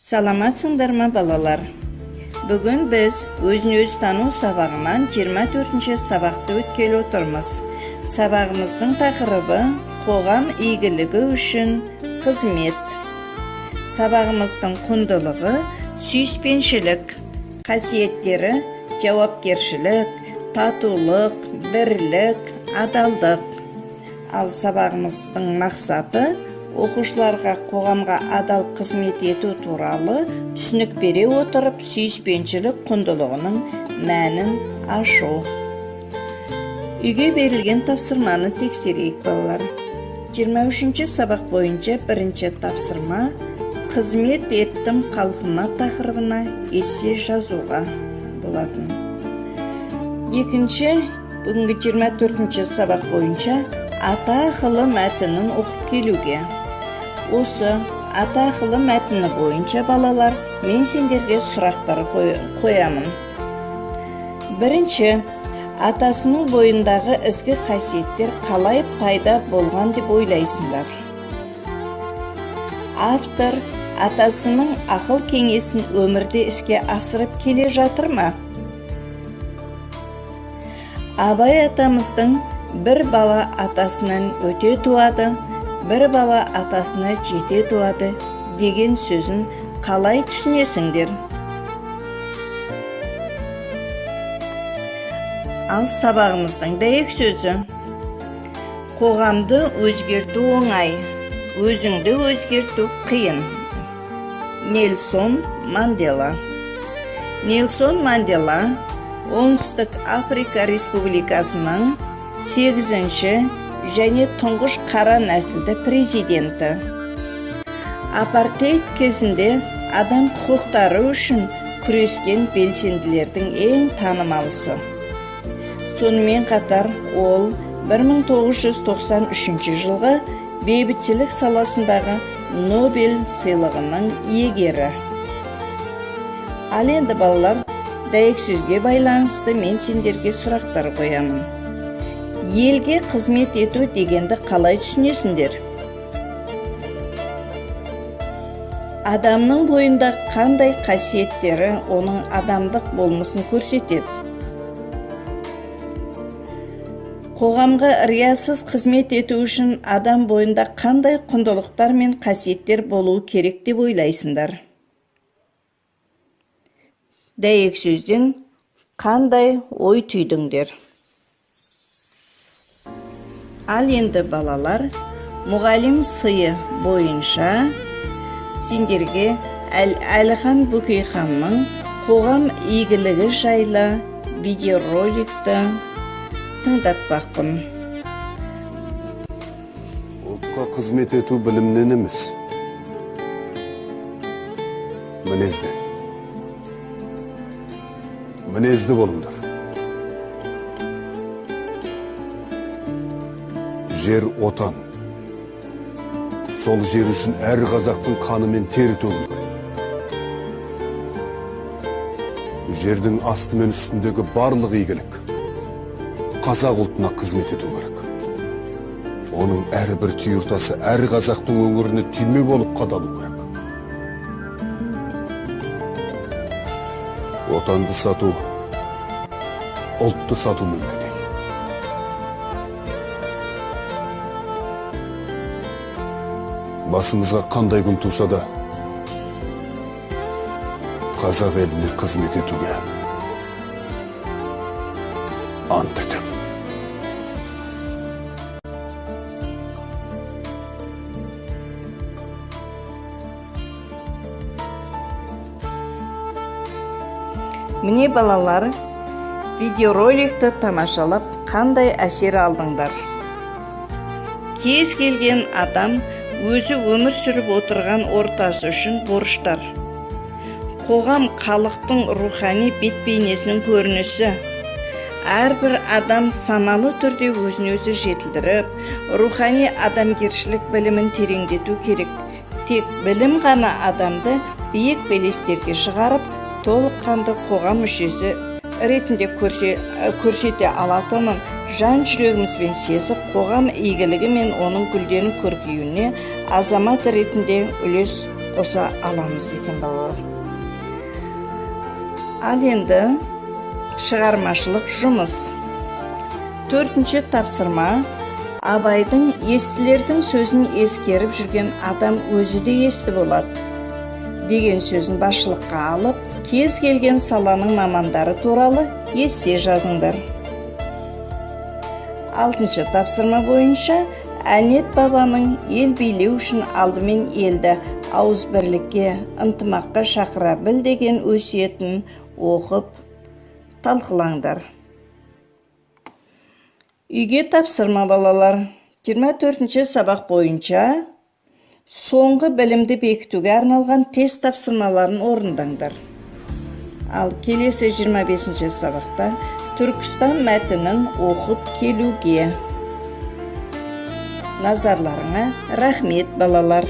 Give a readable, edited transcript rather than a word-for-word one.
Саламатсыңдар ма балалар? Бүгін біз өзін-өз тану сабағынан 24-ші сабақты өткелі отырмыз. Сабағымыздың тақырыбы қоғам игілігі үшін қызмет. Сабағымыздың құндылығы сүйіспеншілік, қасиеттері жауапкершілік, татулық, бірлік, адалдық. Ал сабағымыздың мақсаты оқушыларға қоғамға адал қызмет ету туралы түсінік бере отырып, сүйіспеншілік құндылығының мәнін ашу. Үйге берілген тапсырманы тексерейік балалар. 23-ші сабақ бойынша бірінші тапсырма қызмет еттім халқыма тақырыбына эссе жазуға болатын. Екінші, бүгінгі 24-ші сабақ бойынша ата ақылы мәтінін оқып келуге. Осы ата ақылы мәтіні бойынша балалар, мен сендерге сұрақтар қоямын. Бірінші, атасының бойындағы ізгі қасиеттер қалай пайда болған деп ойлайсыңдар? Автор атасының ақыл кеңесін өмірде іске асырып келе жатыр ма? Абай атамыздың бір бала атасынан өте туады, бір бала атасына жете туады деген сөзін қалай түсінесіңдер? Ал сабағымыздың дәйек сөзі: қоғамды өзгерту оңай, өзіңді өзгерту қиын. Нельсон Мандела. Нельсон Мандела Оңтүстік Африка Республикасының 8-ші және тұңғыш қара нәсілді президенті. Апартейд кезінде адам құқықтары үшін күрескен белсенділердің ең танымалысы. Сонымен қатар ол 1993 жылғы бейбітшілік саласындағы Нобель сыйлығының иегері. Ал енді балалар, дәйек сөзге байланысты мен сендерге сұрақтар қоямын. Елге қызмет ету дегенді қалай түсінесіңдер? Адамның бойында қандай қасиеттері оның адамдық болмысын көрсетеді? Қоғамға риясыз қызмет ету үшін адам бойында қандай құндылықтар мен қасиеттер болуы керек деп ойлайсыңдар? Дәйек сөзден қандай ой түйдіңдер? Ал енді балалар, мұғалім сыйы бойынша сендерге Әлихан Бөкейханның қоғам игілігі жайлы видеороликті тыңдатпақпын. Ұлтқа қызмет ету білімнен емес, мінезден. Мінезді болыңдар. Жер отан. Сол жер үшін әр қазақтың қаны мен тері төгілді. Жердің асты мен үстіндегі барлық игілік қазақ ұлтына қызмет ету керек. Оның әрбір түйіртасы әр қазақтың өңіріне түйме болып қадалу керек. Отанды сату, ұлтты сату мүмкін. Басымызға қандай күн туса да, қазақ еліне қызмет етуге ант етем. Міне балалар, видеороликті тамашалап қандай әсер алдыңдар? Кез келген адам өзі өмір сүріп отырған ортасы үшін борыштар. Қоғам халықтың рухани бет-бейнесінің көрінісі. Әрбір адам саналы түрде өзін-өзі жетілдіріп, рухани адамгершілік білімін тереңдету керек. Тек білім ғана адамды биік белестерге шығарып, толыққанды қоғам мүшесі ретінде көрсете алатынын жан жүрегімізбен сезіп, қоғам игілігі мен оның гүлденіп көркеюіне азамат ретінде үлес қоса аламыз екен балалар. Ал енді шығармашылық жұмыс. 4-ші тапсырма. Абайдың естілердің сөзін ескеріп жүрген адам өзі де есті болады деген сөзін басшылыққа алып, кез келген саланың мамандары туралы ессе жазыңдар. 6-ші тапсырма бойынша Әнет бабаның ел билеу үшін алдымен елді ауызбірлікке, ынтымаққа шақыра біл деген өсиетін оқып талқылаңдар. Үйге тапсырма балалар. 24-ші сабақ бойынша соңғы білімді бекітуге арналған тест тапсырмаларын орындаңдар. Ал келесі 25-ші сабақта Түркістан мәтінін оқып келуге. Назарларыңа рахмет балалар.